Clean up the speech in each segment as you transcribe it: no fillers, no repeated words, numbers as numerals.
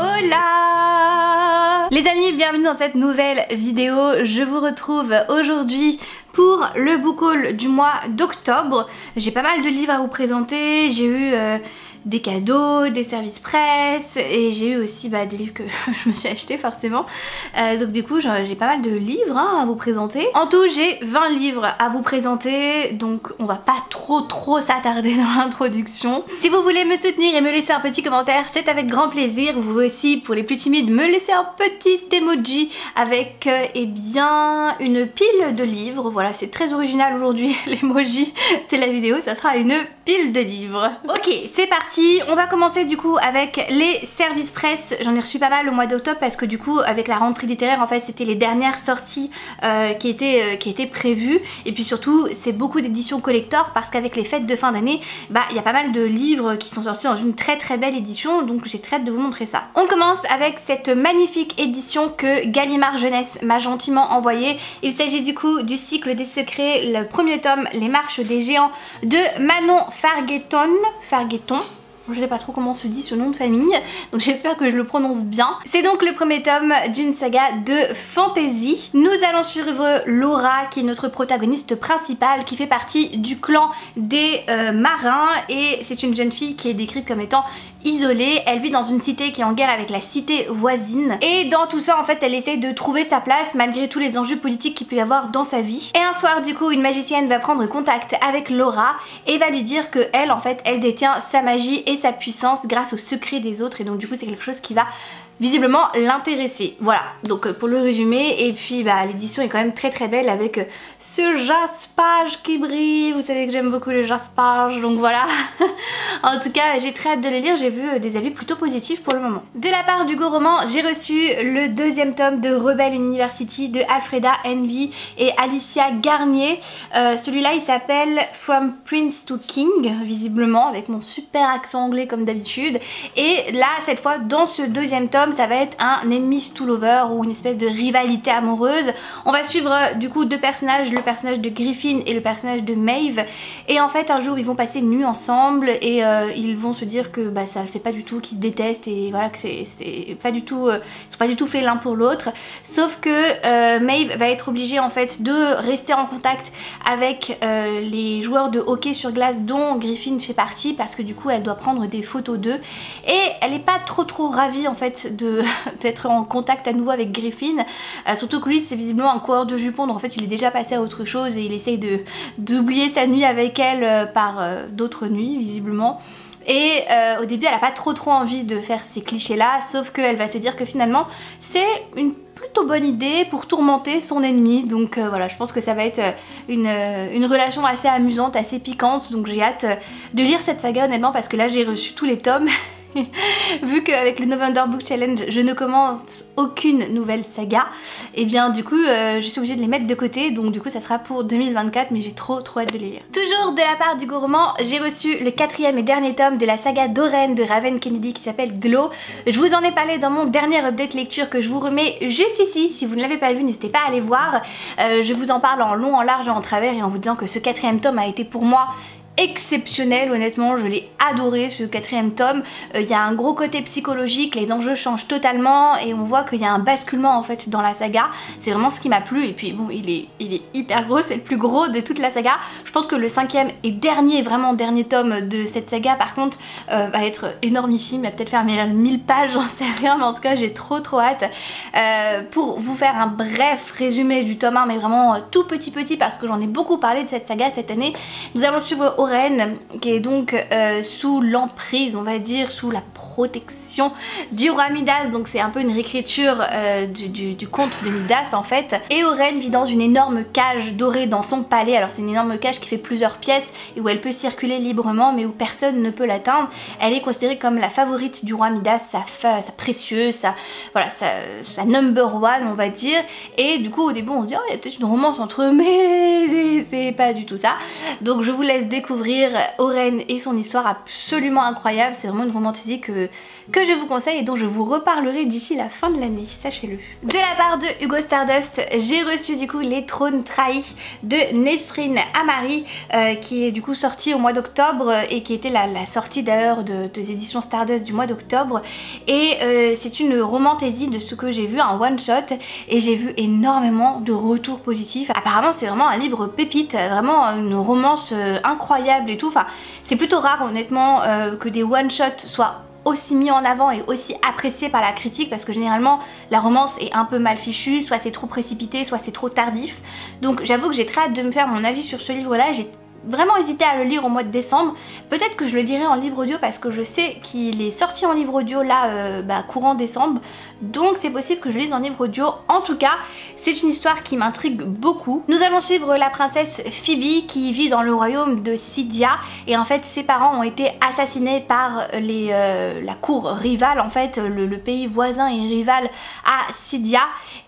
Hola les amis, bienvenue dans cette nouvelle vidéo. Je vous retrouve aujourd'hui pour le book haul du mois d'octobre. J'ai pas mal de livres à vous présenter, j'ai eu des cadeaux, des services presse et j'ai eu aussi des livres que je me suis acheté forcément. Donc du coup j'ai pas mal de livres à vous présenter. En tout j'ai 20 livres à vous présenter, donc on va pas trop s'attarder dans l'introduction. Si vous voulez me soutenir et me laisser un petit commentaire, c'est avec grand plaisir. Vous pouvez aussi, pour les plus timides, me laisser un petit emoji avec eh bien une pile de livres. Voilà, c'est très original aujourd'hui l'emoji de la vidéo, ça sera une pile de livres. Ok, c'est parti. On va commencer du coup avec les services presse. J'en ai reçu pas mal au mois d'octobre parce que du coup avec la rentrée littéraire en fait c'était les dernières sorties qui étaient prévues, et puis surtout c'est beaucoup d'éditions collector parce qu'avec les fêtes de fin d'année il y a pas mal de livres qui sont sortis dans une très belle édition, donc j'ai très hâte de vous montrer ça. On commence avec cette magnifique édition que Gallimard Jeunesse m'a gentiment envoyée. Il s'agit du coup du cycle des secrets, le premier tome, Les Marches des Géants de Manon Fargueton. Je sais pas trop comment se dit ce nom de famille, donc j'espère que je le prononce bien. C'est donc le premier tome d'une saga de fantasy. Nous allons suivre Laura, qui est notre protagoniste principale, qui fait partie du clan des marins, et c'est une jeune fille qui est décrite comme étant isolée. Elle vit dans une cité qui est en guerre avec la cité voisine, et dans tout ça en fait elle essaye de trouver sa place malgré tous les enjeux politiques qu'il peut y avoir dans sa vie. Et un soir du coup une magicienne va prendre contact avec Laura et va lui dire que elle en fait elle détient sa magie et sa puissance grâce au secret des autres, et donc du coup c'est quelque chose qui va visiblement l'intéresser. Voilà, donc pour le résumer, et puis l'édition est quand même très belle avec ce jaspage qui brille. Vous savez que j'aime beaucoup le jaspage, donc voilà. En tout cas j'ai très hâte de le lire, j'ai vu des avis plutôt positifs pour le moment. De la part d'Hugo Roman, j'ai reçu le deuxième tome de Rebel University de Alfreda Envy et Alicia Garnier. Celui-là il s'appelle From Prince to King, visiblement avec mon super accent anglais comme d'habitude, et là cette fois dans ce deuxième tome ça va être un enemies to lover, ou une espèce de rivalité amoureuse. On va suivre du coup deux personnages, le personnage de Griffin et le personnage de Maeve, et en fait un jour ils vont passer une nuit ensemble et ils vont se dire que ça le fait pas du tout, qu'ils se détestent, et voilà que c'est pas du tout, ils sont pas du tout faits l'un pour l'autre. Sauf que Maeve va être obligée en fait de rester en contact avec les joueurs de hockey sur glace dont Griffin fait partie, parce que du coup elle doit prendre des photos d'eux, et elle est pas trop ravie en fait d'être en contact à nouveau avec Griffin, surtout que lui c'est visiblement un coureur de jupons, donc en fait il est déjà passé à autre chose et il essaye d'oublier sa nuit avec elle par d'autres nuits visiblement. Et au début elle a pas trop envie de faire ces clichés là, sauf qu'elle va se dire que finalement c'est une plutôt bonne idée pour tourmenter son ennemi. Donc voilà, je pense que ça va être une relation assez amusante, assez piquante, donc j'ai hâte de lire cette saga honnêtement, parce que là j'ai reçu tous les tomes. Vu qu'avec le November Book Challenge je ne commence aucune nouvelle saga, et bien du coup je suis obligée de les mettre de côté, donc du coup ça sera pour 2024, mais j'ai trop hâte de les lire. Toujours de la part du gourmand, j'ai reçu le quatrième et dernier tome de la saga d'Oren de Raven Kennedy qui s'appelle Glow. Je vous en ai parlé dans mon dernier update lecture que je vous remets juste ici. Si vous ne l'avez pas vu, n'hésitez pas à aller voir. Je vous en parle en long, en large et en travers, et en vous disant que ce quatrième tome a été pour moi exceptionnel, honnêtement je l'ai adoré ce quatrième tome. Il y a un gros côté psychologique, les enjeux changent totalement et on voit qu'il y a un basculement en fait dans la saga. C'est vraiment ce qui m'a plu, et puis bon il est hyper gros, c'est le plus gros de toute la saga. Je pense que le cinquième et vraiment dernier tome de cette saga par contre va être énormissime, il va peut-être faire 1000 pages, j'en sais rien, mais en tout cas j'ai trop hâte. Pour vous faire un bref résumé du tome 1, mais vraiment tout petit parce que j'en ai beaucoup parlé de cette saga cette année, nous allons suivre Oren qui est donc sous l'emprise, on va dire, sous la protection du roi Midas, donc c'est un peu une réécriture du conte de Midas en fait. Et Oren vit dans une énorme cage dorée dans son palais. Alors c'est une énorme cage qui fait plusieurs pièces et où elle peut circuler librement mais où personne ne peut l'atteindre. Elle est considérée comme la favorite du roi Midas, sa précieuse, sa number one on va dire. Et du coup au début on se dit oh il y a peut-être une romance entre eux, mais c'est pas du tout ça. Donc je vous laisse découvrir découvrir Oren et son histoire absolument incroyable. C'est vraiment une romantisie que je vous conseille et dont je vous reparlerai d'ici la fin de l'année, sachez-le. De la part de Hugo Stardust, j'ai reçu du coup Les Trônes Trahis de Nesrine Amari, qui est du coup sorti au mois d'octobre et qui était la sortie d'ailleurs des éditions Stardust du mois d'octobre. Et c'est une romantaisie de ce que j'ai vu, un one shot, et j'ai vu énormément de retours positifs. Apparemment c'est vraiment un livre pépite, vraiment une romance incroyable et tout. Enfin, c'est plutôt rare honnêtement que des one shots soient aussi mis en avant et aussi apprécié par la critique, parce que généralement la romance est un peu mal fichue, soit c'est trop précipité, soit c'est trop tardif. Donc j'avoue que j'ai très hâte de me faire mon avis sur ce livre là. J'ai vraiment hésité à le lire au mois de décembre. Peut-être que je le lirai en livre audio parce que je sais qu'il est sorti en livre audio là courant décembre. Donc c'est possible que je lise en livre audio. En tout cas, c'est une histoire qui m'intrigue beaucoup. Nous allons suivre la princesse Phoebe qui vit dans le royaume de Cydia. Et en fait ses parents ont été assassinés par la cour rivale, en fait le pays voisin et rival à Cydia.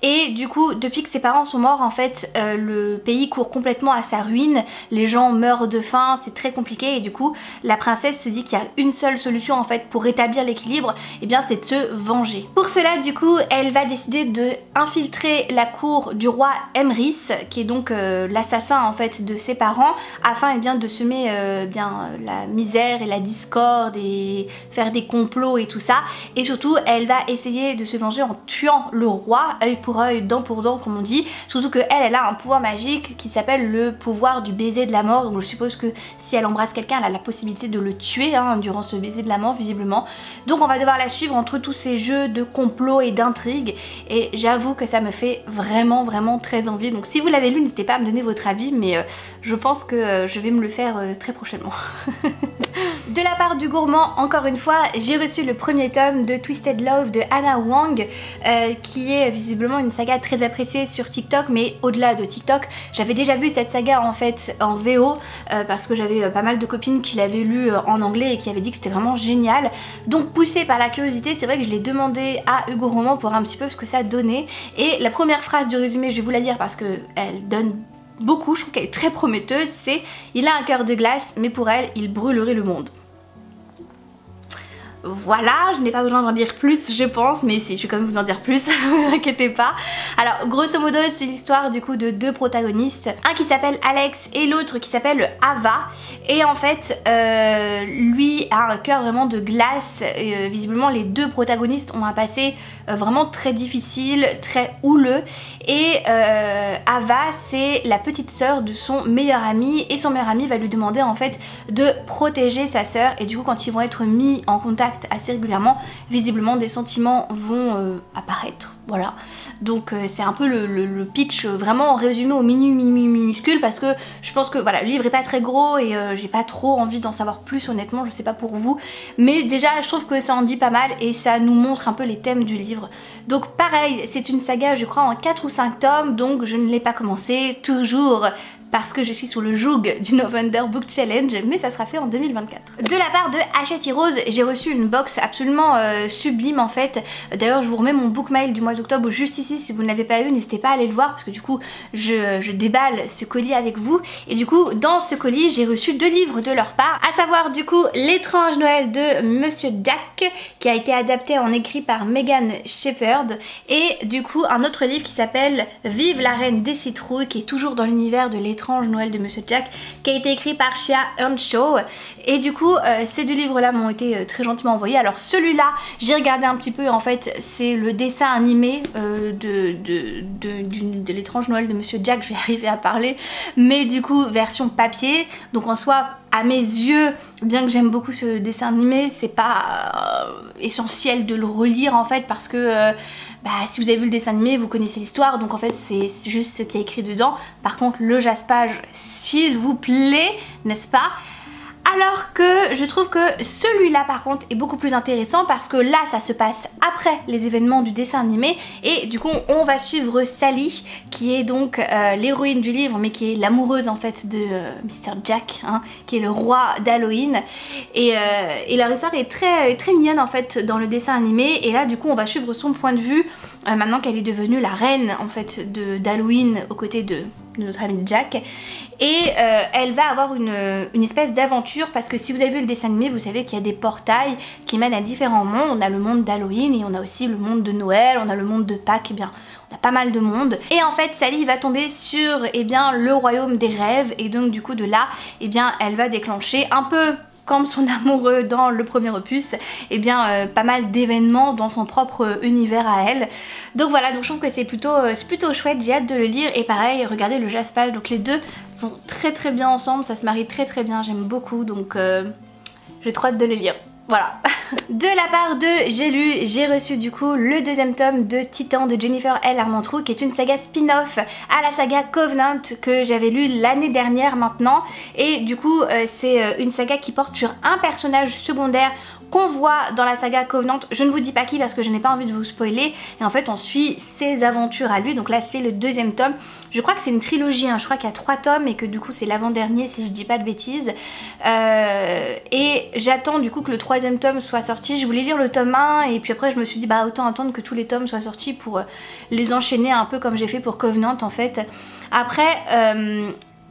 Et du coup depuis que ses parents sont morts, en fait le pays court complètement à sa ruine. Les gens meurent de faim, c'est très compliqué. Et du coup la princesse se dit qu'il y a une seule solution en fait pour rétablir l'équilibre, et bien c'est de se venger. Pour cela du coup elle va décider de infiltrer la cour du roi Emrys, qui est donc l'assassin en fait de ses parents, afin bien de semer la misère et la discorde et faire des complots et tout ça. Et surtout elle va essayer de se venger en tuant le roi, œil pour œil, dent pour dent comme on dit. Surtout que elle a un pouvoir magique qui s'appelle le pouvoir du baiser de la mort. Donc je suppose que si elle embrasse quelqu'un, elle a la possibilité de le tuer durant ce baiser de la mort visiblement. Donc on va devoir la suivre entre tous ces jeux de complot et d'intrigue, et j'avoue que ça me fait vraiment très envie. Donc si vous l'avez lu, n'hésitez pas à me donner votre avis, mais je pense que je vais me le faire très prochainement. De la part du gourmand, encore une fois, j'ai reçu le premier tome de Twisted Love de Hannah Wang, qui est visiblement une saga très appréciée sur TikTok, mais au-delà de TikTok, j'avais déjà vu cette saga en fait en VO, parce que j'avais pas mal de copines qui l'avaient lu en anglais et qui avaient dit que c'était vraiment génial. Donc poussée par la curiosité, c'est vrai que je l'ai demandé à Hugo Roman pour voir un petit peu ce que ça donnait. Et la première phrase du résumé, je vais vous la lire parce qu'elle donne beaucoup, je trouve qu'elle est très prometteuse, c'est « Il a un cœur de glace, mais pour elle, il brûlerait le monde ». Voilà, je n'ai pas besoin d'en dire plus je pense, mais si, je vais quand même vous en dire plus, ne vous inquiétez pas. Alors grosso modo c'est l'histoire du coup de deux protagonistes, un qui s'appelle Alex et l'autre qui s'appelle Ava. Et en fait lui a un cœur vraiment de glace. Visiblement les deux protagonistes ont un passé vraiment très difficile, très houleux. Et Ava c'est la petite sœur de son meilleur ami, et son meilleur ami va lui demander en fait de protéger sa sœur. Et du coup quand ils vont être mis en contact assez régulièrement, visiblement des sentiments vont apparaître. Voilà, donc c'est un peu le pitch vraiment résumé au minuscule, parce que je pense que voilà, le livre est pas très gros et j'ai pas trop envie d'en savoir plus honnêtement, je sais pas pour vous, mais déjà je trouve que ça en dit pas mal et ça nous montre un peu les thèmes du livre. Donc pareil, c'est une saga je crois en 4 ou 5 tomes, donc je ne l'ai pas commencé, toujours parce que je suis sous le joug du November Book Challenge, mais ça sera fait en 2024. De la part de Hachette Heroes, j'ai reçu une box absolument sublime en fait. D'ailleurs je vous remets mon book mail du mois d'octobre juste ici, si vous ne l'avez pas eu n'hésitez pas à aller le voir, parce que du coup je déballe ce colis avec vous. Et du coup dans ce colis j'ai reçu 2 livres de leur part, à savoir du coup L'étrange Noël de Monsieur Jack, qui a été adapté en écrit par Megan Shepherd, et du coup un autre livre qui s'appelle Vive la Reine des Citrouilles, qui est toujours dans l'univers de L'étrange Noël de Monsieur Jack, qui a été écrit par Shea Earnshaw. Et du coup ces 2 livres là m'ont été très gentiment envoyés. Alors celui-là j'ai regardé un petit peu, en fait c'est le dessin animé de L'étrange Noël de Monsieur Jack, je vais arriver à parler, mais du coup version papier. Donc en soi à mes yeux, bien que j'aime beaucoup ce dessin animé, c'est pas essentiel de le relire en fait, parce que si vous avez vu le dessin animé, vous connaissez l'histoire, donc en fait c'est juste ce qui est écrit dedans. Par contre le jaspage, s'il vous plaît, n'est-ce pas? Alors que je trouve que celui-là par contre est beaucoup plus intéressant, parce que là ça se passe après les événements du dessin animé, et du coup on va suivre Sally, qui est donc l'héroïne du livre, mais qui est l'amoureuse en fait de Mr. Jack, qui est le roi d'Halloween. Et leur histoire est très mignonne en fait dans le dessin animé, et là du coup on va suivre son point de vue maintenant qu'elle est devenue la reine en fait d'Halloween aux côtés de de notre ami Jack. Et elle va avoir une espèce d'aventure, parce que si vous avez vu le dessin animé, vous savez qu'il y a des portails qui mènent à différents mondes. On a le monde d'Halloween et on a aussi le monde de Noël, on a le monde de Pâques, et bien on a pas mal de monde. Et en fait Sally va tomber sur le royaume des rêves, et donc du coup de là, elle va déclencher un peu comme son amoureux dans le premier opus, pas mal d'événements dans son propre univers à elle. Donc voilà, donc je trouve que c'est plutôt chouette, j'ai hâte de le lire. Et pareil, regardez le jaspage, donc les deux vont très bien ensemble, ça se marie très bien, j'aime beaucoup, donc j'ai trop hâte de le lire. Voilà. De la part de j'ai reçu du coup le deuxième tome de Titan de Jennifer L. Armentrout, qui est une saga spin-off à la saga Covenant que j'avais lu l'année dernière maintenant. Et du coup c'est une saga qui porte sur un personnage secondaire qu'on voit dans la saga Covenant. Je ne vous dis pas qui parce que je n'ai pas envie de vous spoiler. Et en fait on suit ses aventures à lui, donc là c'est le deuxième tome. Je crois que c'est une trilogie, hein. Je crois qu'il y a 3 tomes et que du coup c'est l'avant-dernier si je dis pas de bêtises. Et j'attends du coup que le 3e tome soit sorti. Je voulais lire le tome 1 et puis après je me suis dit bah autant attendre que tous les tomes soient sortis pour les enchaîner un peu comme j'ai fait pour Covenant en fait. Après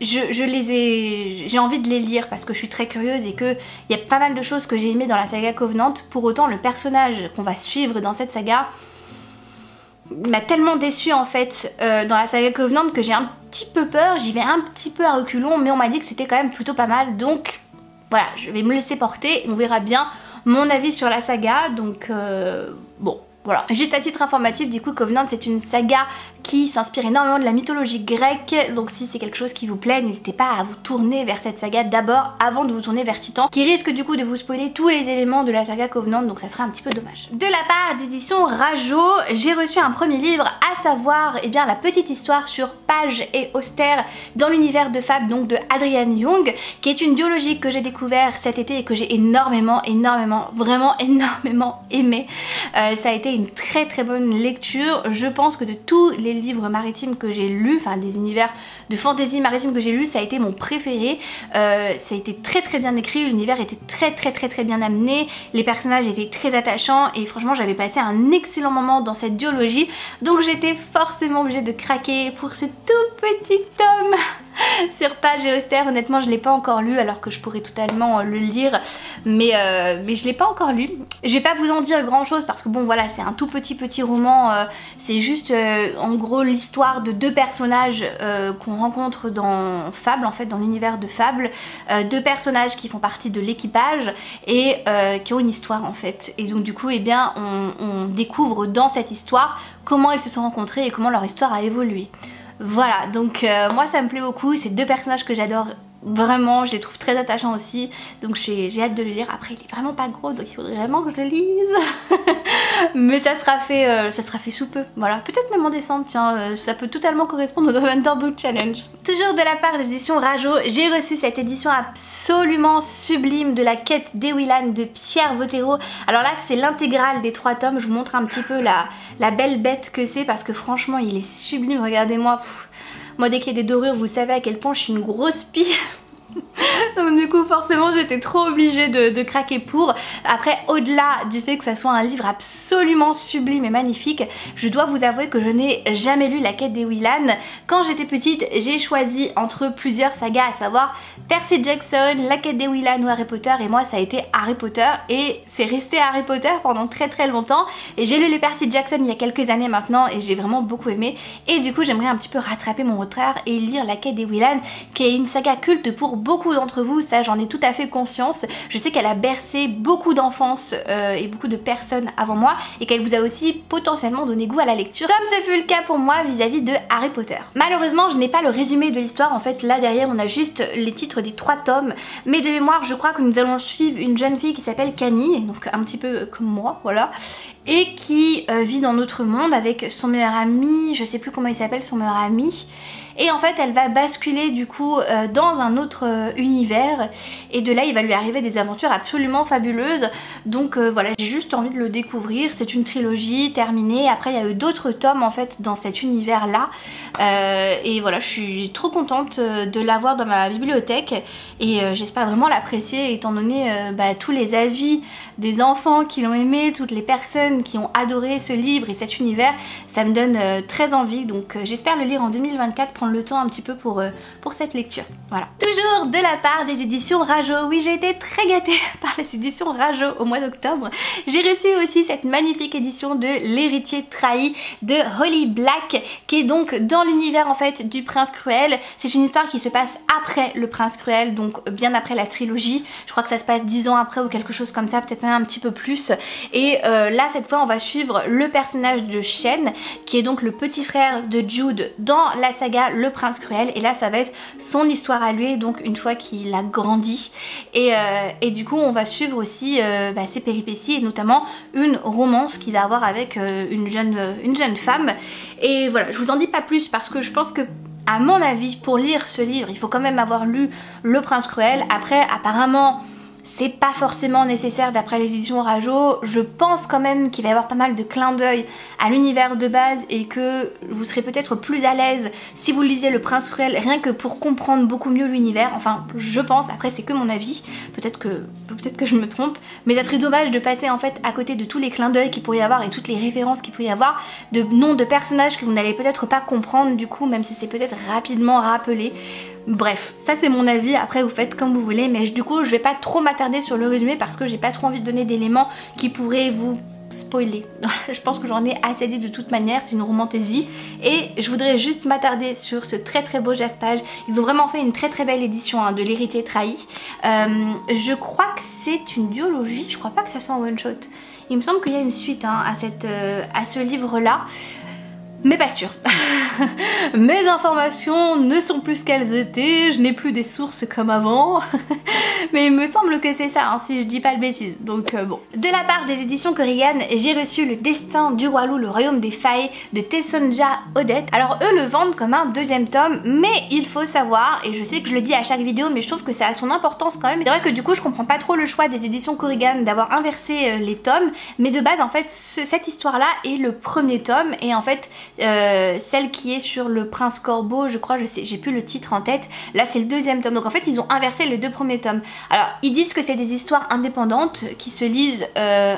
j'ai envie de les lire parce que je suis très curieuse et qu'il y a pas mal de choses que j'ai aimées dans la saga Covenant. Pour autant le personnage qu'on va suivre dans cette saga m'a tellement déçue en fait dans la saga Covenant que j'ai un petit peu peur, j'y vais un petit peu à reculons, mais on m'a dit que c'était quand même plutôt pas mal, donc voilà, je vais me laisser porter, on verra bien mon avis sur la saga, donc bon. Voilà. Juste à titre informatif, du coup Covenant c'est une saga qui s'inspire énormément de la mythologie grecque, donc si c'est quelque chose qui vous plaît, n'hésitez pas à vous tourner vers cette saga d'abord avant de vous tourner vers Titan, qui risque du coup de vous spoiler tous les éléments de la saga Covenant, donc ça serait un petit peu dommage. De la part d'édition Rajo, j'ai reçu un premier livre, à savoir la petite histoire sur Paige et Auster dans l'univers de Fable, donc de Adrienne Young, qui est une biologique que j'ai découvert cet été et que j'ai vraiment énormément aimé. Ça a été une très bonne lecture. Je pense que de tous les livres maritimes que j'ai lus, enfin des univers de fantasy maritime que j'ai lus, ça a été mon préféré. Ça a été très bien écrit, l'univers était très bien amené, les personnages étaient très attachants et franchement j'avais passé un excellent moment dans cette duologie, donc j'étais forcément obligée de craquer pour ce tout petit tome sur Paige et Auster. Honnêtement je l'ai pas encore lu alors que je pourrais totalement le lire, mais je l'ai pas encore lu. Je vais pas vous en dire grand chose parce que bon voilà, c'est un tout petit roman, c'est juste en gros l'histoire de 2 personnages qu'on rencontre dans Fable, en fait dans l'univers de Fable, 2 personnages qui font partie de l'équipage et qui ont une histoire en fait, et donc du coup on découvre dans cette histoire comment ils se sont rencontrés et comment leur histoire a évolué. Voilà, donc moi ça me plaît beaucoup, c'est 2 personnages que j'adore vraiment, je les trouve très attachants aussi, donc j'ai hâte de le lire. Après il est vraiment pas gros donc il faudrait vraiment que je le lise mais ça sera fait sous peu, voilà, peut-être même en décembre, tiens, ça peut totalement correspondre au November Book Challenge. Toujours de la part des éditions Rajo, j'ai reçu cette édition absolument sublime de La Quête d'Ewilan de Pierre Bottero. Alors là c'est l'intégrale des 3 tomes, je vous montre un petit peu la belle bête que c'est parce que franchement il est sublime, regardez-moi. Moi dès qu'il y a des dorures vous savez à quel point je suis une grosse pie. Donc du coup forcément j'étais trop obligée de craquer pour. Après au-delà du fait que ça soit un livre absolument sublime et magnifique, je dois vous avouer que je n'ai jamais lu La Quête d'Ewilan. Quand j'étais petite j'ai choisi entre plusieurs sagas, à savoir Percy Jackson, La Quête d'Ewilan ou Harry Potter, et moi ça a été Harry Potter et c'est resté Harry Potter pendant très longtemps. Et j'ai lu les Percy Jackson il y a quelques années maintenant et j'ai vraiment beaucoup aimé, et du coup j'aimerais un petit peu rattraper mon retard et lire La Quête d'Ewilan, qui est une saga culte pour beaucoup d'entre vous, ça j'en ai tout à fait conscience. Je sais qu'elle a bercé beaucoup d'enfance et beaucoup de personnes avant moi, et qu'elle vous a aussi potentiellement donné goût à la lecture, comme ce fut le cas pour moi vis-à-vis de Harry Potter. Malheureusement je n'ai pas le résumé de l'histoire, en fait là derrière on a juste les titres des 3 tomes, mais de mémoire je crois que nous allons suivre une jeune fille qui s'appelle Camille, donc un petit peu comme moi, voilà, et qui vit dans notre monde avec son meilleur ami, je sais plus comment il s'appelle son meilleur ami. Et en fait elle va basculer du coup dans un autre univers, et de là il va lui arriver des aventures absolument fabuleuses. Donc voilà, j'ai juste envie de le découvrir. C'est une trilogie terminée, après il y a eu d'autres tomes en fait dans cet univers là, et voilà, je suis trop contente de l'avoir dans ma bibliothèque, et j'espère vraiment l'apprécier étant donné tous les avis des enfants qui l'ont aimé, toutes les personnes personnes qui ont adoré ce livre et cet univers, ça me donne très envie. Donc j'espère le lire en 2024, prendre le temps un petit peu pour cette lecture. Voilà. Toujours de la part des éditions Rajo. Oui, j'ai été très gâtée par les éditions Rajo au mois d'octobre. J'ai reçu aussi cette magnifique édition de L'héritier trahi de Holly Black, qui est donc dans l'univers en fait du Prince Cruel. C'est une histoire qui se passe après le Prince Cruel, donc bien après la trilogie. Je crois que ça se passe 10 ans après ou quelque chose comme ça, peut-être même un petit peu plus. Et là cette fois on va suivre le personnage de Shen, qui est donc le petit frère de Jude dans la saga Le Prince Cruel. Et là ça va être son histoire à lui, donc une fois qu'il a grandi. Et du coup on va suivre aussi ses péripéties et notamment une romance qu'il va avoir avec une jeune femme. Et voilà, je vous en dis pas plus parce que je pense que, à mon avis, pour lire ce livre, il faut quand même avoir lu Le Prince Cruel. Après, apparemment, c'est pas forcément nécessaire d'après les éditions Rajo. Je pense quand même qu'il va y avoir pas mal de clins d'œil à l'univers de base et que vous serez peut-être plus à l'aise si vous lisez Le Prince Cruel, rien que pour comprendre beaucoup mieux l'univers. Enfin, je pense, après c'est que mon avis, peut-être que je me trompe, mais ça serait dommage de passer en fait à côté de tous les clins d'œil qu'il pourrait y avoir et toutes les références qu'il pourrait y avoir, de noms de personnages que vous n'allez peut-être pas comprendre du coup, même si c'est peut-être rapidement rappelé. Bref, ça c'est mon avis, après vous faites comme vous voulez, mais du coup je vais pas trop m'attarder sur le résumé parce que j'ai pas trop envie de donner d'éléments qui pourraient vous spoiler. Je pense que j'en ai assez dit de toute manière, c'est une romantaisie. Et je voudrais juste m'attarder sur ce très très beau jaspage. Ils ont vraiment fait une très très belle édition de L'héritier trahi. Je crois que c'est une duologie, je crois pas que ça soit un one shot. Il me semble qu'il y a une suite à ce livre là. Mais pas sûr. Mes informations ne sont plus ce qu'elles étaient, je n'ai plus des sources comme avant. Mais il me semble que c'est ça, hein, si je dis pas de bêtises. Donc bon. De la part des éditions Korrigan, j'ai reçu Le Destin du Roi Loup, le Royaume des Failles de Tessonja Odette. Alors eux le vendent comme un deuxième tome, mais il faut savoir, et je sais que je le dis à chaque vidéo, mais je trouve que ça a son importance quand même. C'est vrai que du coup je comprends pas trop le choix des éditions Korrigan d'avoir inversé les tomes, mais de base en fait cette histoire là est le premier tome, et en fait celle qui est sur le Prince Corbeau, je crois, je sais, j'ai plus le titre en tête, là c'est le deuxième tome. Donc en fait ils ont inversé les deux premiers tomes. Alors ils disent que c'est des histoires indépendantes qui se lisent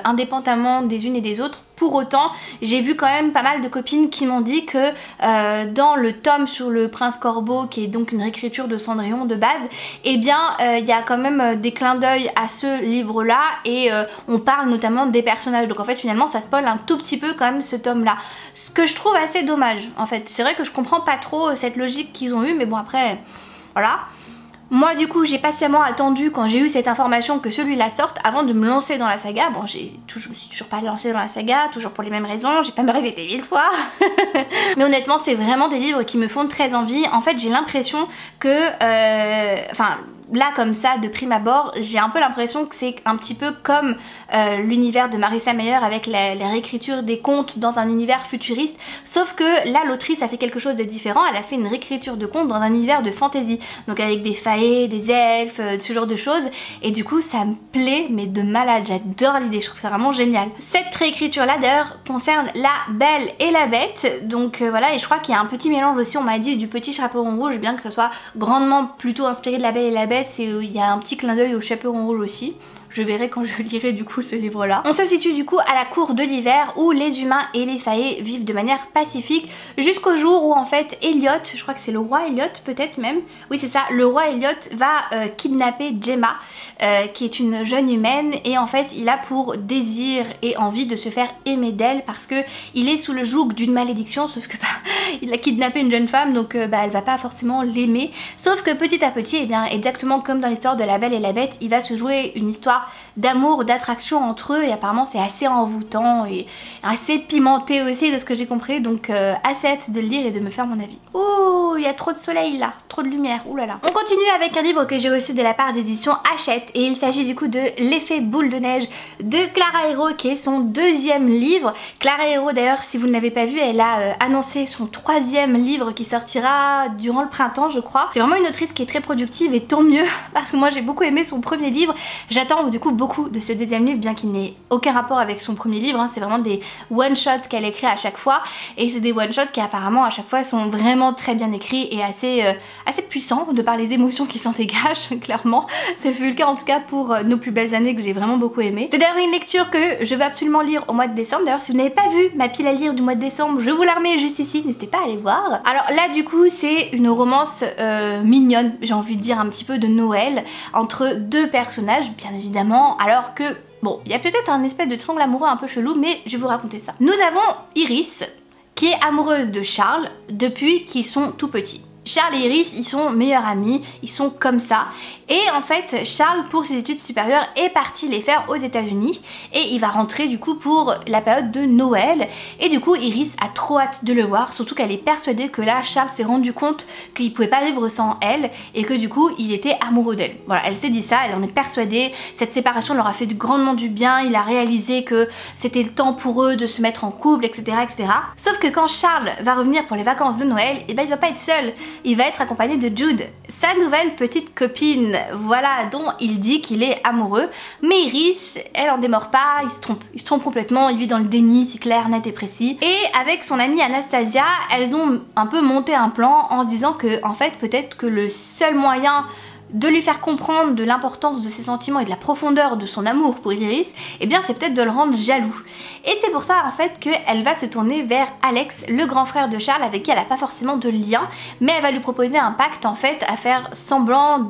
indépendamment des unes et des autres. Pour autant, j'ai vu quand même pas mal de copines qui m'ont dit que dans le tome sur le Prince Corbeau, qui est donc une réécriture de Cendrillon de base, eh bien il y a quand même des clins d'œil à ce livre là, et on parle notamment des personnages. Donc en fait finalement ça spoil un tout petit peu quand même ce tome là, ce que je trouve assez dommage en fait. C'est vrai que je comprends pas trop cette logique qu'ils ont eue, mais bon après voilà. Moi du coup j'ai patiemment attendu quand j'ai eu cette information que celui-là sorte avant de me lancer dans la saga. Bon je me suis toujours pas lancée dans la saga, toujours pour les mêmes raisons, j'ai pas me répéter 1000 fois. Mais honnêtement c'est vraiment des livres qui me font très envie. En fait j'ai l'impression que, là comme ça de prime abord, j'ai un peu l'impression que c'est un petit peu comme l'univers de Marissa Meyer avec la réécriture des contes dans un univers futuriste, sauf que là l'autrice a fait quelque chose de différent, elle a fait une réécriture de contes dans un univers de fantasy, donc avec des faées, des elfes, ce genre de choses, et du coup ça me plaît mais de malade, j'adore l'idée, je trouve ça vraiment génial. Cette réécriture là d'ailleurs concerne La Belle et la Bête, donc voilà, et je crois qu'il y a un petit mélange aussi, on m'a dit, du Petit Chaperon Rouge, bien que ça soit grandement plutôt inspiré de La Belle et la Bête, il y a un petit clin d'œil au Chaperon Rouge aussi. Je verrai quand je lirai du coup ce livre là. On se situe du coup à la cour de l'hiver où les humains et les faées vivent de manière pacifique jusqu'au jour où en fait Elliot, je crois que c'est le roi Elliot peut-être même, oui c'est ça, le roi Elliot va kidnapper Gemma qui est une jeune humaine, et en fait il a pour désir et envie de se faire aimer d'elle parce que il est sous le joug d'une malédiction, sauf que il a kidnappé une jeune femme, donc elle va pas forcément l'aimer, sauf que petit à petit, et bien exactement comme dans l'histoire de La Belle et la Bête, il va se jouer une histoire d'amour, d'attraction entre eux, et apparemment c'est assez envoûtant et assez pimenté aussi de ce que j'ai compris, donc assez hâte de le lire et de me faire mon avis. Oh, il y a trop de soleil là, trop de lumière, oulala. On continue avec un livre que j'ai reçu de la part des éditions Hachette, et il s'agit du coup de L'effet boule de neige de Clara Hérault, qui est son deuxième livre. Clara Hérault d'ailleurs, si vous ne l'avez pas vu, elle a annoncé son 3e livre qui sortira durant le printemps je crois. C'est vraiment une autrice qui est très productive et tant mieux parce que moi j'ai beaucoup aimé son premier livre. J'attends du coup beaucoup de ce 2e livre bien qu'il n'ait aucun rapport avec son premier livre, hein. C'est vraiment des one-shots qu'elle écrit à chaque fois et c'est des one-shots qui apparemment à chaque fois sont vraiment très bien écrits et assez puissants de par les émotions qui s'en dégagent clairement. Ce fut le cas en tout cas pour Nos plus belles années que j'ai vraiment beaucoup aimé. C'est d'ailleurs une lecture que je vais absolument lire au mois de décembre. D'ailleurs si vous n'avez pas vu ma pile à lire du mois de décembre, je vous la remets juste ici, n'hésitez pas à aller voir. Alors là du coup c'est une romance mignonne, j'ai envie de dire un petit peu de Noël, entre deux personnages bien évidemment, alors que bon, il y a peut-être un espèce de triangle amoureux un peu chelou, mais je vais vous raconter ça. Nous avons Iris qui est amoureuse de Charles depuis qu'ils sont tout petits. Charles et Iris, ils sont meilleurs amis, ils sont comme ça. Et en fait, Charles, pour ses études supérieures, est parti les faire aux États-Unis et il va rentrer du coup pour la période de Noël. Et du coup, Iris a trop hâte de le voir, surtout qu'elle est persuadée que là, Charles s'est rendu compte qu'il pouvait pas vivre sans elle et que du coup, il était amoureux d'elle. Voilà, elle s'est dit ça, elle en est persuadée. Cette séparation leur a fait grandement du bien, il a réalisé que c'était le temps pour eux de se mettre en couple, etc., etc. Sauf que quand Charles va revenir pour les vacances de Noël, et ben il va pas être seul. Il va être accompagné de Jude, sa nouvelle petite copine, voilà, dont il dit qu'il est amoureux. Mais Iris, elle en démord pas, il se trompe complètement, il vit dans le déni, c'est clair, net et précis. Et avec son amie Anastasia, elles ont un peu monté un plan en se disant que en fait peut-être que le seul moyen de lui faire comprendre de l'importance de ses sentiments et de la profondeur de son amour pour Iris, eh bien c'est peut-être de le rendre jaloux. Et c'est pour ça en fait qu'elle va se tourner vers Alex, le grand frère de Charles, avec qui elle n'a pas forcément de lien, mais elle va lui proposer un pacte en fait à faire semblant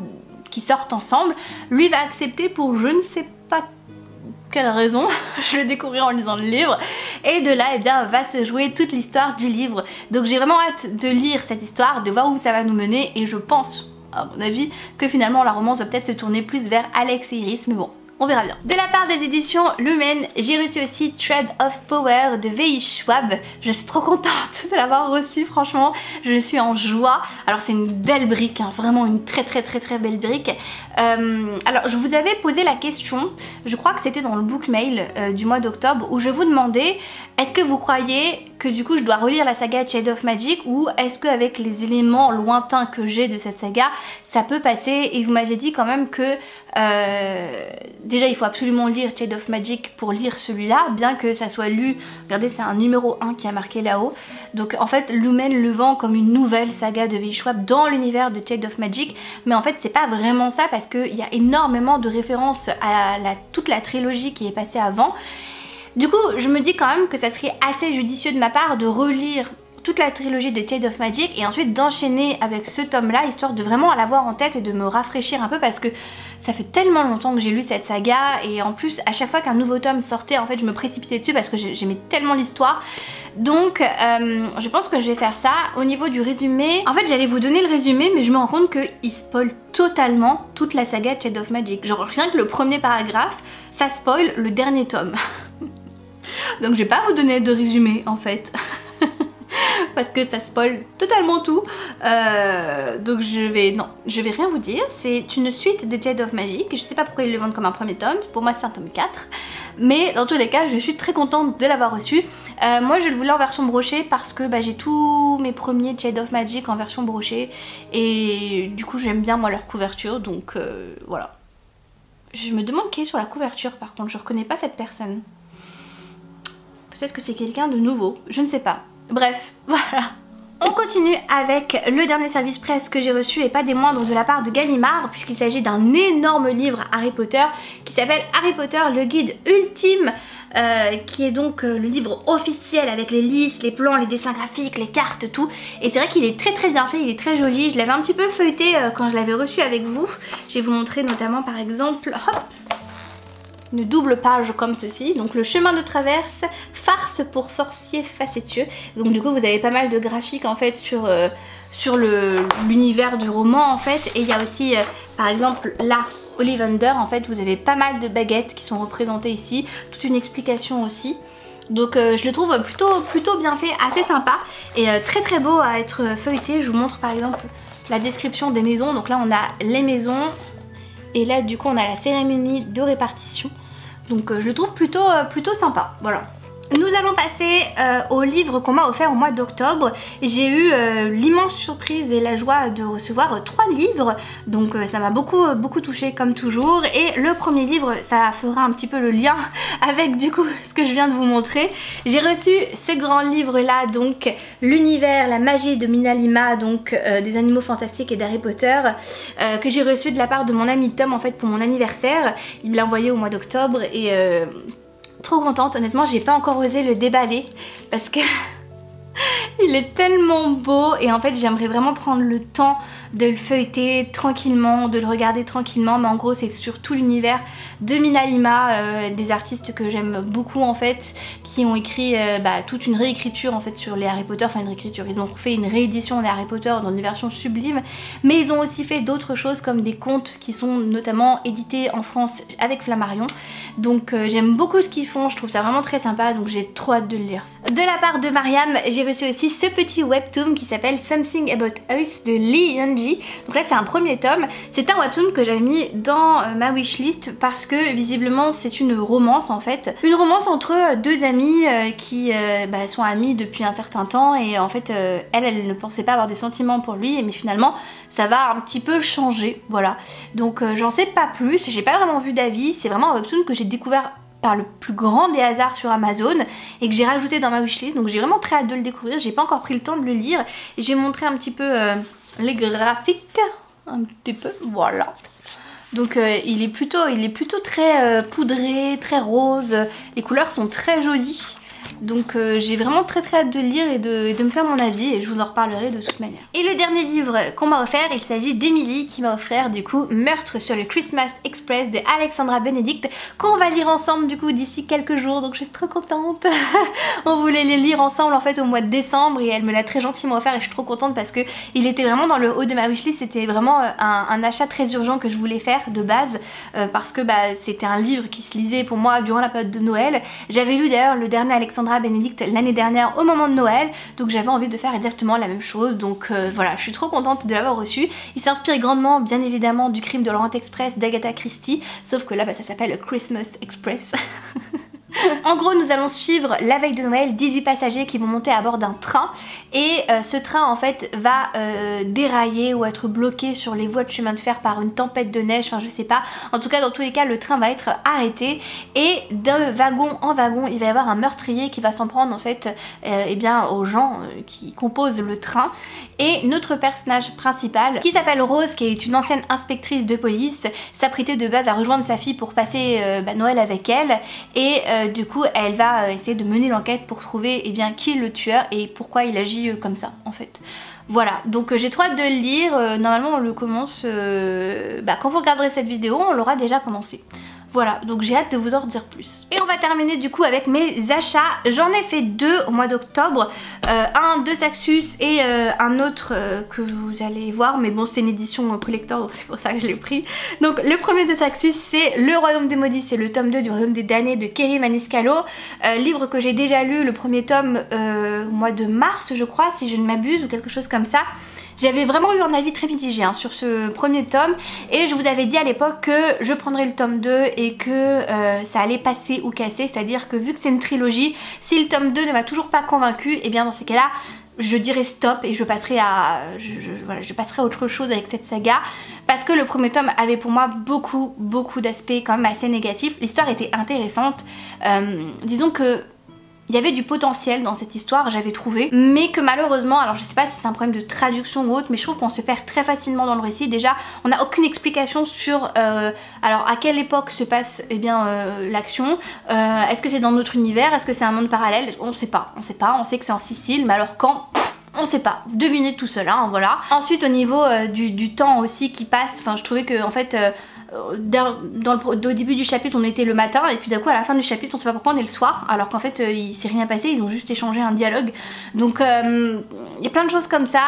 qu'ils sortent ensemble. Lui va accepter pour je ne sais pas quelle raison, je le découvrirai en lisant le livre, et de là eh bien va se jouer toute l'histoire du livre. Donc j'ai vraiment hâte de lire cette histoire, de voir où ça va nous mener, et je pense à mon avis que finalement la romance va peut-être se tourner plus vers Alex et Iris, mais bon, on verra bien. De la part des éditions Lumen, j'ai reçu aussi Thread of Power de V.I. Schwab. Je suis trop contente de l'avoir reçu, franchement, je suis en joie. Alors c'est une belle brique, hein, vraiment une très belle brique. Alors je vous avais posé la question, je crois que c'était dans le book mail du mois d'octobre, où je vous demandais est-ce que vous croyez que du coup je dois relire la saga Shade of Magic, ou est-ce qu'avec les éléments lointains que j'ai de cette saga ça peut passer, et vous m'aviez dit quand même que déjà il faut absolument lire Shade of Magic pour lire celui-là, bien que ça soit lu, regardez c'est un numéro 1 qui a marqué là-haut, donc en fait Lumen le vend comme une nouvelle saga de V.I. Schwab dans l'univers de Shade of Magic, mais en fait c'est pas vraiment ça parce qu'il y a énormément de références à toute la trilogie qui est passée avant. Du coup je me dis quand même que ça serait assez judicieux de ma part de relire toute la trilogie de Shade of Magic et ensuite d'enchaîner avec ce tome là, histoire de vraiment l'avoir en tête et de me rafraîchir un peu, parce que ça fait tellement longtemps que j'ai lu cette saga, et en plus à chaque fois qu'un nouveau tome sortait en fait je me précipitais dessus parce que j'aimais tellement l'histoire. Donc je pense que je vais faire ça. Au niveau du résumé, en fait j'allais vous donner le résumé, mais je me rends compte qu'il spoil totalement toute la saga de Shade of Magic. Genre rien que le premier paragraphe, ça spoil le dernier tome. Donc je vais pas vous donner de résumé en fait. Parce que ça spoil totalement tout, donc je vais rien vous dire. C'est une suite de Shade of Magic, je sais pas pourquoi ils le vendent comme un premier tome, pour moi c'est un tome 4, mais dans tous les cas je suis très contente de l'avoir reçu. Moi je le voulais en version brochée parce que j'ai tous mes premiers Shade of Magic en version brochée, et du coup j'aime bien moi leur couverture, donc voilà. Je me demande qui est sur la couverture par contre, je reconnais pas cette personne. Peut-être que c'est quelqu'un de nouveau, je ne sais pas. Bref, voilà. On continue avec le dernier service presse que j'ai reçu, et pas des moindres, de la part de Gallimard, puisqu'il s'agit d'un énorme livre Harry Potter qui s'appelle Harry Potter, le guide ultime, qui est donc le livre officiel avec les listes, les plans, les dessins graphiques, les cartes, tout. Et c'est vrai qu'il est très bien fait, il est très joli. Je l'avais un petit peu feuilleté quand je l'avais reçu avec vous. Je vais vous montrer notamment par exemple, hop, une double page comme ceci, donc le chemin de traverse, farce pour sorciers facétieux. Donc du coup vous avez pas mal de graphiques en fait sur l'univers du roman en fait, et il y a aussi par exemple là Ollivander, en fait vous avez pas mal de baguettes qui sont représentées ici, toute une explication aussi. Donc je le trouve plutôt bien fait, assez sympa et très beau à être feuilleté. Je vous montre par exemple la description des maisons. Donc là on a les maisons, et là du coup on a la cérémonie de répartition. Donc je le trouve plutôt sympa, voilà. Nous allons passer au livre qu'on m'a offert au mois d'octobre. J'ai eu l'immense surprise et la joie de recevoir 3 livres, donc ça m'a beaucoup touchée comme toujours. Et le premier livre, ça fera un petit peu le lien avec du coup ce que je viens de vous montrer. J'ai reçu ce grand livre là, donc l'univers, la magie de Minalima, donc des animaux fantastiques et d'Harry Potter, que j'ai reçu de la part de mon ami Tom en fait pour mon anniversaire. Il me l'a envoyé au mois d'octobre et trop contente. Honnêtement, j'ai pas encore osé le déballer parce que il est tellement beau et en fait j'aimerais vraiment prendre le temps de le feuilleter tranquillement, de le regarder tranquillement, mais en gros c'est sur tout l'univers de Minalima, des artistes que j'aime beaucoup en fait, qui ont écrit toute une réécriture en fait sur les Harry Potter, enfin une réécriture, ils ont fait une réédition des Harry Potter dans une version sublime, mais ils ont aussi fait d'autres choses comme des contes qui sont notamment édités en France avec Flammarion, donc j'aime beaucoup ce qu'ils font, je trouve ça vraiment très sympa, donc j'ai trop hâte de le lire. De la part de Mariam, j'ai reçu aussi ce petit webtoon qui s'appelle Something About Us de Lee Yeonji. Donc là c'est un premier tome, c'est un webtoon que j'avais mis dans ma wishlist parce que visiblement c'est une romance en fait. Une romance entre deux amies qui sont amies depuis un certain temps et en fait elle ne pensait pas avoir des sentiments pour lui mais finalement ça va un petit peu changer, voilà. Donc j'en sais pas plus, j'ai pas vraiment vu d'avis, c'est vraiment un webtoon que j'ai découvert par le plus grand des hasards sur Amazon et que j'ai rajouté dans ma wishlist, donc j'ai vraiment très hâte de le découvrir. J'ai pas encore pris le temps de le lire et j'ai montré un petit peu les graphiques, un petit peu, voilà. Donc il est plutôt très poudré, très rose, les couleurs sont très jolies. Donc j'ai vraiment très hâte de le lire et de me faire mon avis et je vous en reparlerai de toute manière. Et le dernier livre qu'on m'a offert, il s'agit d'Emily qui m'a offert du coup Meurtre sur le Christmas Express de Alexandra Benedict qu'on va lire ensemble du coup d'ici quelques jours, donc je suis trop contente. On voulait les lire ensemble en fait au mois de décembre et elle me l'a très gentiment offert et je suis trop contente parce que il était vraiment dans le haut de ma wishlist, c'était vraiment un achat très urgent que je voulais faire de base parce que c'était un livre qui se lisait pour moi durant la période de Noël. J'avais lu d'ailleurs le dernier Alexandra Benedict l'année dernière au moment de Noël, donc j'avais envie de faire exactement la même chose, donc voilà, je suis trop contente de l'avoir reçu. Il s'inspire grandement bien évidemment du Crime de l'Orient Express d'Agatha Christie, sauf que là ça s'appelle Christmas Express. En gros nous allons suivre la veille de Noël 18 passagers qui vont monter à bord d'un train et ce train en fait va dérailler ou être bloqué sur les voies de chemin de fer par une tempête de neige, enfin je sais pas, en tout cas dans tous les cas le train va être arrêté et de wagon en wagon il va y avoir un meurtrier qui va s'en prendre en fait aux gens qui composent le train. Et notre personnage principal qui s'appelle Rose, qui est une ancienne inspectrice de police, s'apprêtait de base à rejoindre sa fille pour passer Noël avec elle et du coup elle va essayer de mener l'enquête pour trouver qui est le tueur et pourquoi il agit comme ça en fait. Voilà, donc j'ai trop hâte de le lire, normalement on le commence, quand vous regarderez cette vidéo on l'aura déjà commencé. Voilà, donc j'ai hâte de vous en dire plus. Et on va terminer du coup avec mes achats. J'en ai fait 2 au mois d'octobre. Un de Saxus et un autre que vous allez voir. Mais bon, c'était une édition collector, donc c'est pour ça que je l'ai pris. Donc le premier de Saxus, c'est Le Royaume des Maudits. C'est le tome 2 du Royaume des Damnés de Kerry Maniscalco. Livre que j'ai déjà lu, le premier tome au mois de mars, je crois, si je ne m'abuse, ou quelque chose comme ça. J'avais vraiment eu un avis très mitigé sur ce premier tome et je vous avais dit à l'époque que je prendrais le tome 2 et que ça allait passer ou casser, c'est-à-dire que vu que c'est une trilogie, si le tome 2 ne m'a toujours pas convaincue, et bien dans ces cas-là, je dirais stop et je passerai à autre chose avec cette saga parce que le premier tome avait pour moi beaucoup d'aspects quand même assez négatifs. L'histoire était intéressante, disons que il y avait du potentiel dans cette histoire, j'avais trouvé, mais que malheureusement, alors je sais pas si c'est un problème de traduction ou autre, mais je trouve qu'on se perd très facilement dans le récit. Déjà, on n'a aucune explication sur alors à quelle époque se passe l'action, est-ce que c'est dans notre univers, est-ce que c'est un monde parallèle, on sait pas, on sait que c'est en Sicile, mais alors quand ? On sait pas, devinez tout seul, voilà. Ensuite au niveau du temps aussi qui passe, je trouvais que en fait au début du chapitre on était le matin et puis d'un coup à la fin du chapitre on sait pas pourquoi on est le soir alors qu'en fait il s'est rien passé, ils ont juste échangé un dialogue, donc il y a plein de choses comme ça.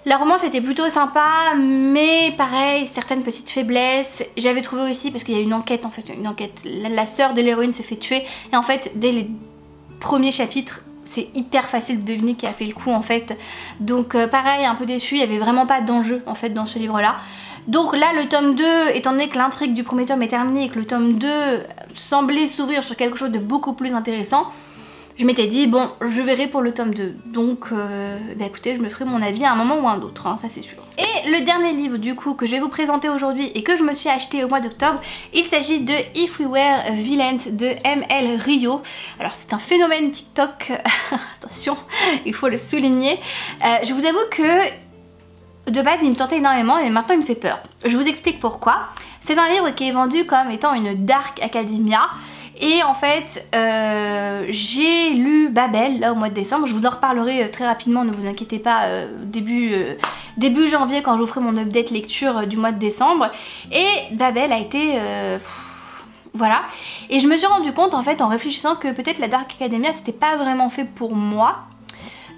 La romance était plutôt sympa, mais pareil, certaines petites faiblesses. J'avais trouvé aussi, parce qu'il y a une enquête en fait, la sœur de l'héroïne se fait tuer et en fait dès les premiers chapitres c'est hyper facile de deviner qui a fait le coup en fait, donc pareil, un peu déçu, il y avait vraiment pas d'enjeu en fait dans ce livre là. Donc là le tome 2, étant donné que l'intrigue du premier tome est terminée et que le tome 2 semblait s'ouvrir sur quelque chose de beaucoup plus intéressant, Je m'étais dit bon je verrai pour le tome 2, donc bah écoutez je me ferai mon avis à un moment ou à un autre, hein, ça c'est sûr. Et le dernier livre du coup que je vais vous présenter aujourd'hui et que je me suis acheté au mois d'octobre, il s'agit de If We Were Villains de ML Rio. Alors c'est un phénomène TikTok, attention il faut le souligner. Je vous avoue que de base il me tentait énormément et maintenant il me fait peur. Je vous explique pourquoi. C'est un livre qui est vendu comme étant une Dark Academia. Et en fait, j'ai lu Babel là au mois de décembre, je vous en reparlerai très rapidement, ne vous inquiétez pas, début janvier quand je vous ferai mon update lecture du mois de décembre. Et Babel a été... voilà. Et je me suis rendu compte en fait en réfléchissant que peut-être la Dark Academia c'était pas vraiment fait pour moi.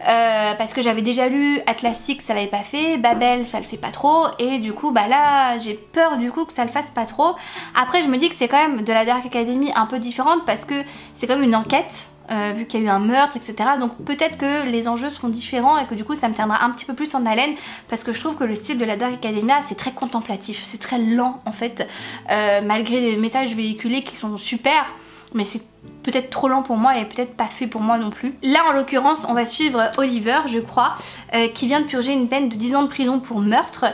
Parce que j'avais déjà lu Atlasix, ça l'avait pas fait, Babel ça le fait pas trop, et du coup bah là j'ai peur du coup que ça le fasse pas trop. Après je me dis que c'est quand même de la Dark Academy un peu différente parce que c'est comme une enquête, vu qu'il y a eu un meurtre etc, donc peut-être que les enjeux seront différents et que du coup ça me tiendra un petit peu plus en haleine parce que je trouve que le style de la Dark Academia c'est très contemplatif, c'est très lent en fait, malgré les messages véhiculés qui sont super, mais c'est peut-être trop lent pour moi et peut-être pas fait pour moi non plus. Là en l'occurrence on va suivre Oliver je crois, qui vient de purger une peine de 10 ans de prison pour meurtre,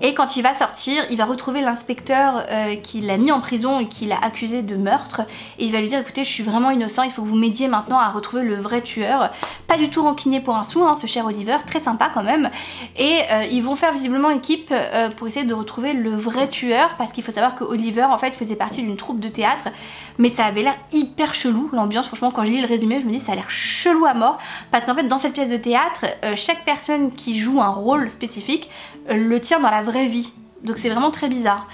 et quand il va sortir il va retrouver l'inspecteur qui l'a mis en prison et qui l'a accusé de meurtre, et il va lui dire écoutez je suis vraiment innocent, il faut que vous m'aidiez maintenant à retrouver le vrai tueur. Pas du tout rancunier pour un sou hein, ce cher Oliver, très sympa quand même, et ils vont faire visiblement équipe pour essayer de retrouver le vrai tueur, parce qu'il faut savoir que Oliver en fait faisait partie d'une troupe de théâtre, mais ça avait l'air hyper chelou l'ambiance. Franchement quand je lis le résumé je me dis ça a l'air chelou à mort, parce qu'en fait dans cette pièce de théâtre chaque personne qui joue un rôle spécifique le tient dans la vraie vie, donc c'est vraiment très bizarre.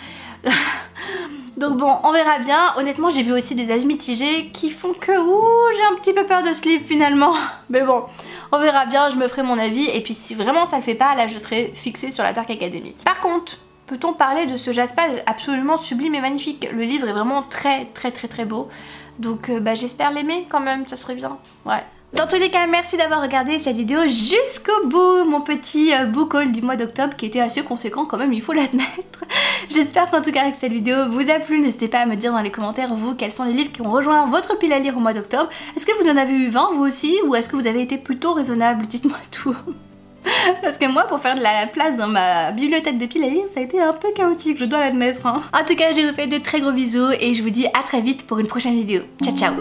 Donc bon on verra bien. Honnêtement j'ai vu aussi des avis mitigés qui font que j'ai un petit peu peur de ce livre finalement, mais bon on verra bien, je me ferai mon avis, et puis si vraiment ça le fait pas là je serai fixée sur la Dark Academy. Par contre peut-on parler de ce Jaspal absolument sublime et magnifique? Le livre est vraiment très beau, donc bah, j'espère l'aimer quand même, ça serait bien, ouais. Dans tous les cas, merci d'avoir regardé cette vidéo jusqu'au bout, mon petit book haul du mois d'octobre qui était assez conséquent quand même, il faut l'admettre. J'espère qu'en tout cas que cette vidéo vous a plu, n'hésitez pas à me dire dans les commentaires vous quels sont les livres qui ont rejoint votre pile à lire au mois d'octobre. Est-ce que vous en avez eu 20 vous aussi, ou est-ce que vous avez été plutôt raisonnable? Dites-moi tout. Parce que moi pour faire de la place dans ma bibliothèque de pile à lire ça a été un peu chaotique, je dois l'admettre hein. En tout cas je vous fais de très gros bisous et je vous dis à très vite pour une prochaine vidéo. Ciao ciao.